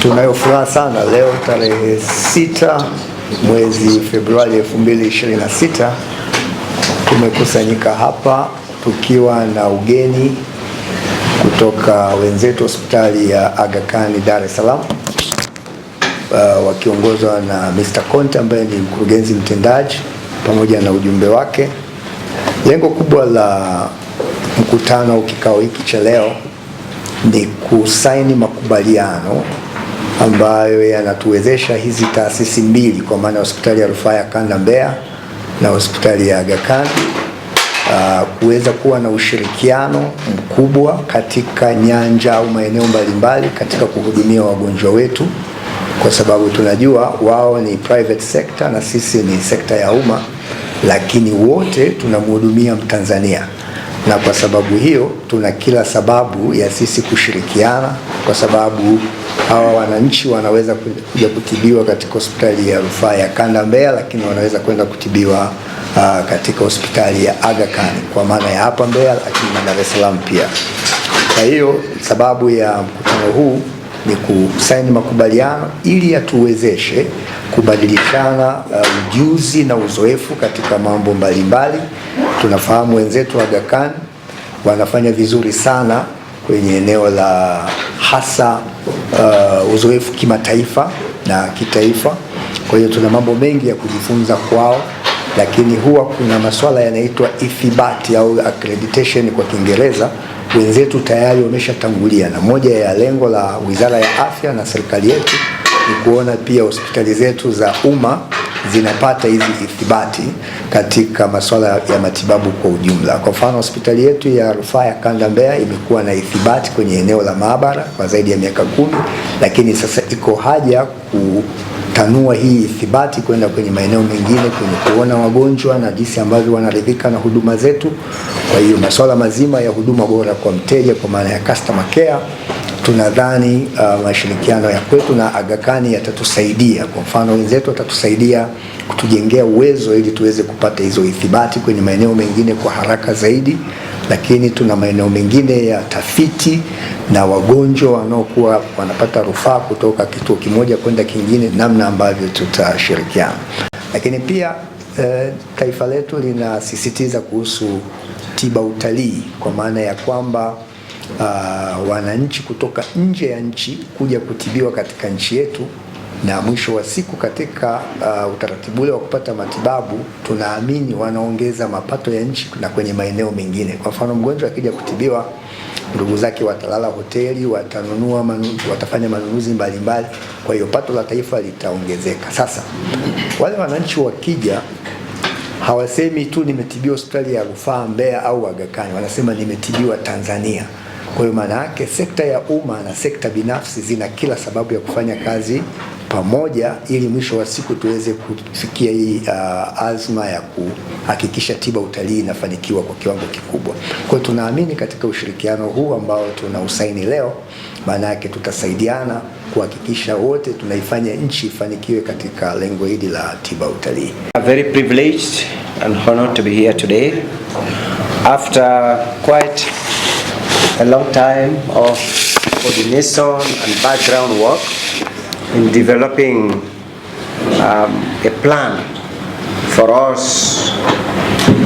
Tunayo furaha sana leo tarehe 6 mwezi Februari 2026 tumekusanyika hapa tukiwa na ugeni kutoka wenzetu hospitali ya Aga Khan Dar es Salaam, wakiongozwa na Mr. Conte ambaye ni mkurugenzi mtendaji pamoja na ujumbe wake. Lengo kubwa la mkutano au kikao hiki cha leo ni kusaini makubaliano ambayo yanatuwezesha hizi taasisi mbili, kwa maana hospitali ya rufaa ya Kanda Mbeya na hospitali ya Aga Khan kuweza kuwa na ushirikiano mkubwa katika nyanja au maeneo mbalimbali katika kuhudumia wagonjwa wetu, kwa sababu tunajua wao ni private sector na sisi ni sekta ya umma, lakini wote tunamhudumia Mtanzania, na kwa sababu hiyo tuna kila sababu ya sisi kushirikiana, kwa sababu hawa wananchi wanaweza kuja kutibiwa katika hospitali ya rufaa ya Kanda Mbeya, lakini wanaweza kwenda kutibiwa katika hospitali ya Aga Khan kwa maana ya hapa Mbeya, lakini na Dar es Salaam pia. Kwa hiyo sababu ya mkutano huu ni kusaini makubaliano ili yatuwezeshe kubadilishana ujuzi na uzoefu katika mambo mbalimbali. Tunafahamu wenzetu Aga Khan wanafanya vizuri sana kwenye eneo la hasa uzoefu kimataifa na kitaifa. Kwa hiyo tuna mambo mengi ya kujifunza kwao, lakini huwa kuna masuala yanaitwa ithibati au accreditation kwa Kiingereza. Wenzetu tayari wameshatangulia, na moja ya lengo la Wizara ya Afya na serikali yetu ni kuona pia hospitali zetu za umma zinapata hizi ithibati katika masuala ya matibabu kwa ujumla. Kwa mfano, hospitali yetu ya rufaa ya Kanda Mbeya imekuwa na ithibati kwenye eneo la maabara kwa zaidi ya miaka 10, lakini sasa iko haja kutanua hii ithibati kwenda kwenye maeneo mengine, kwenye kuona wagonjwa na jinsi ambavyo wanaridhika na huduma zetu. Kwa hiyo masuala mazima ya huduma bora kwa mteja kwa maana ya customer care, tunadhani mashirikiano ya kwetu na Aga Khan yatatusaidia. Kwa mfano, wenzetu watatusaidia kutujengea uwezo ili tuweze kupata hizo ithibati kwenye maeneo mengine kwa haraka zaidi, lakini tuna maeneo mengine ya tafiti na wagonjwa wanaokuwa wanapata rufaa kutoka kituo kimoja kwenda kingine, namna ambavyo tutashirikiana. Lakini pia taifa letu linasisitiza kuhusu tiba utalii, kwa maana ya kwamba wananchi kutoka nje ya nchi kuja kutibiwa katika nchi yetu, na mwisho wa siku katika utaratibu ule wa kupata matibabu tunaamini wanaongeza mapato ya nchi na kwenye maeneo mengine. Kwa mfano, mgonjwa akija kutibiwa, ndugu zake watalala hoteli, watafanya manunuzi mbalimbali, kwa hiyo pato la taifa litaongezeka. Sasa wale wananchi wakija hawasemi tu nimetibiwa hospitali ya rufaa Mbeya au Aga Khan, wanasema nimetibiwa Tanzania. Kwa hiyo maana yake sekta ya umma na sekta binafsi zina kila sababu ya kufanya kazi pamoja ili mwisho wa siku tuweze kufikia hii azma ya kuhakikisha tiba utalii inafanikiwa kwa kiwango kikubwa. Kwa hiyo tunaamini katika ushirikiano huu ambao tunausaini leo, maana yake tutasaidiana kuhakikisha wote tunaifanya nchi ifanikiwe katika lengo hili la tiba utalii. I'm very privileged and honored to be here today after quite a long time of coordination and background work in developing a plan for us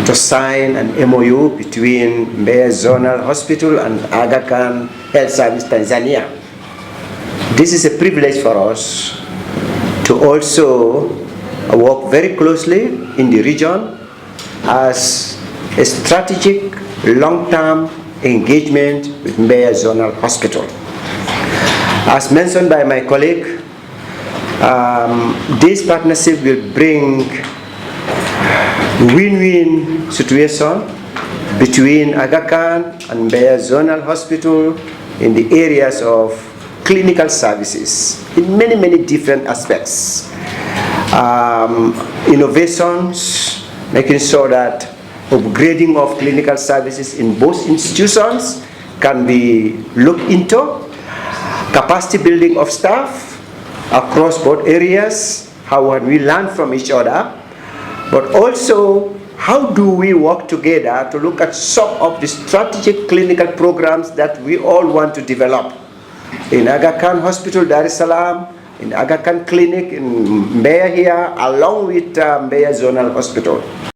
to sign an MOU between Mbeya Zonal Hospital and Aga Khan Health Service Tanzania. This is a privilege for us to also work very closely in the region as a strategic long-term engagement with Mbeya Zonal Hospital. As mentioned by my colleague, this partnership will bring win-win situation between Aga Khan and Mbeya Zonal Hospital in the areas of clinical services in many different aspects. Innovations, making sure that upgrading of clinical services in both institutions can be looked into, capacity building of staff across both areas, how we learn from each other, but also how do we work together to look at some of the strategic clinical programs that we all want to develop in Aga Khan Hospital, Dar es Salaam, in Aga Khan Clinic in Mbeya here, along with Mbeya Zonal Hospital.